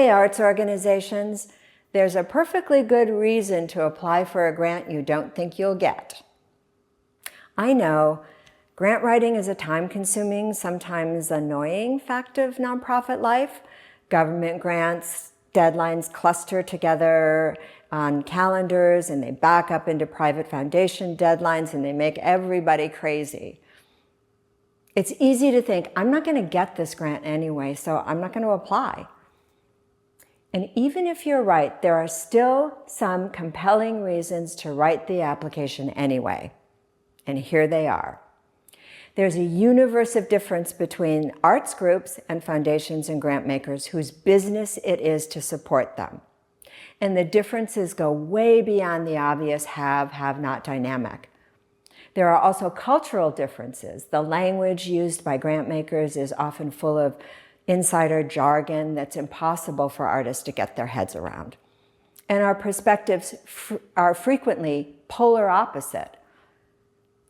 Hey, arts organizations, there's a perfectly good reason to apply for a grant you don't think you'll get. I know grant writing is a time-consuming, sometimes annoying fact of nonprofit life. Government grants, deadlines cluster together on calendars and they back up into private foundation deadlines and they make everybody crazy. It's easy to think, I'm not going to get this grant anyway, so I'm not going to apply. And even if you're right, there are still some compelling reasons to write the application anyway. And here they are. There's a universe of difference between arts groups and foundations and grant makers whose business it is to support them. And the differences go way beyond the obvious have-not dynamic. There are also cultural differences. The language used by grant makers is often full of insider jargon that's impossible for artists to get their heads around. And our perspectives are frequently polar opposite.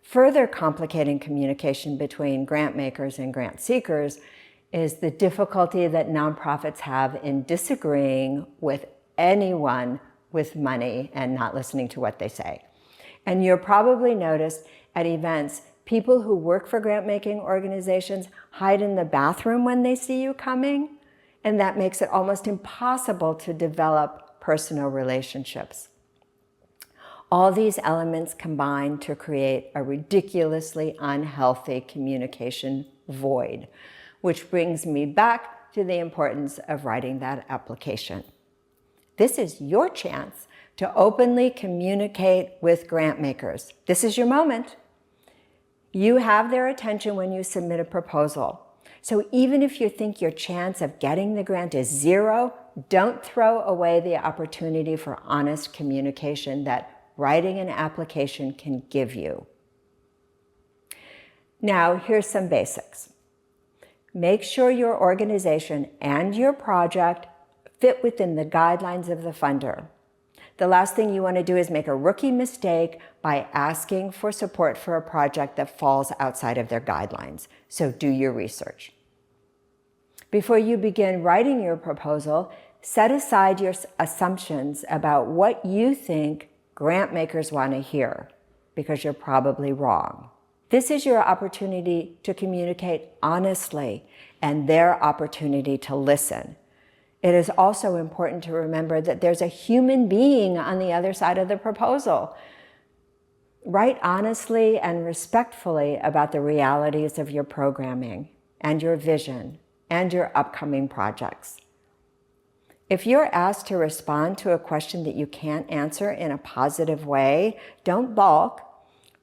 Further complicating communication between grant makers and grant seekers is the difficulty that nonprofits have in disagreeing with anyone with money and not listening to what they say. And you'll probably notice at events, people who work for grant-making organizations hide in the bathroom when they see you coming, and that makes it almost impossible to develop personal relationships. All these elements combine to create a ridiculously unhealthy communication void, which brings me back to the importance of writing that application. This is your chance to openly communicate with grant makers. This is your moment. You have their attention when you submit a proposal. So even if you think your chance of getting the grant is zero, don't throw away the opportunity for honest communication that writing an application can give you. Now, here's some basics. Make sure your organization and your project fit within the guidelines of the funder. The last thing you want to do is make a rookie mistake by asking for support for a project that falls outside of their guidelines. So do your research. Before you begin writing your proposal, set aside your assumptions about what you think grant makers want to hear, because you're probably wrong. This is your opportunity to communicate honestly and their opportunity to listen. It is also important to remember that there's a human being on the other side of the proposal. Write honestly and respectfully about the realities of your programming and your vision and your upcoming projects. If you're asked to respond to a question that you can't answer in a positive way, don't balk.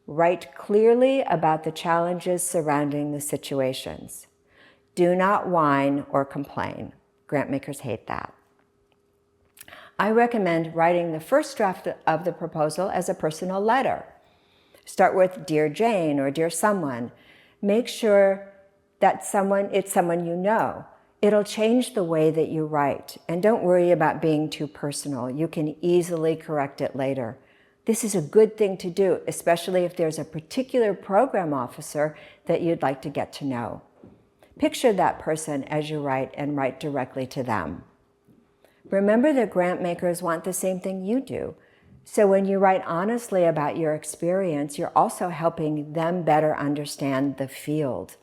Write clearly about the challenges surrounding the situations. Do not whine or complain. Grant makers hate that. I recommend writing the first draft of the proposal as a personal letter. Start with Dear Jane or Dear Someone. Make sure that it's someone you know. It'll change the way that you write. And don't worry about being too personal. You can easily correct it later. This is a good thing to do, especially if there's a particular program officer that you'd like to get to know. Picture that person as you write and write directly to them. Remember that grant makers want the same thing you do. So when you write honestly about your experience, you're also helping them better understand the field.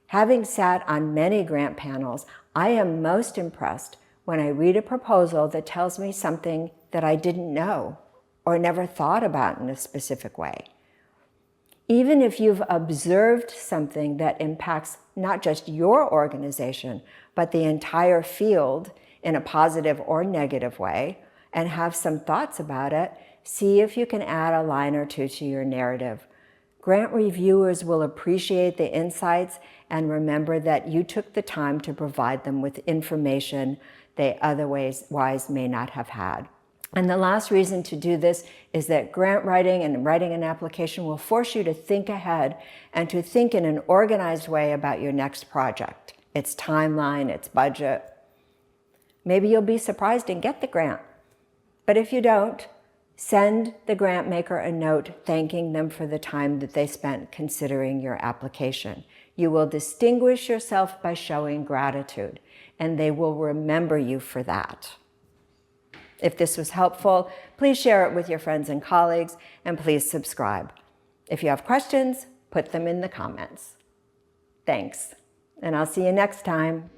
Having sat on many grant panels, I am most impressed when I read a proposal that tells me something that I didn't know or never thought about in a specific way. Even if you've observed something that impacts not just your organization, but the entire field in a positive or negative way, and have some thoughts about it, see if you can add a line or two to your narrative. Grant reviewers will appreciate the insights and remember that you took the time to provide them with information they otherwise may not have had. And the last reason to do this is that grant writing and writing an application will force you to think ahead and to think in an organized way about your next project, its timeline, its budget. Maybe you'll be surprised and get the grant. But if you don't, Send the grant maker a note thanking them for the time that they spent considering your application. You will distinguish yourself by showing gratitude, and they will remember you for that. If this was helpful, please share it with your friends and colleagues, and please subscribe. If you have questions, put them in the comments. Thanks, and I'll see you next time.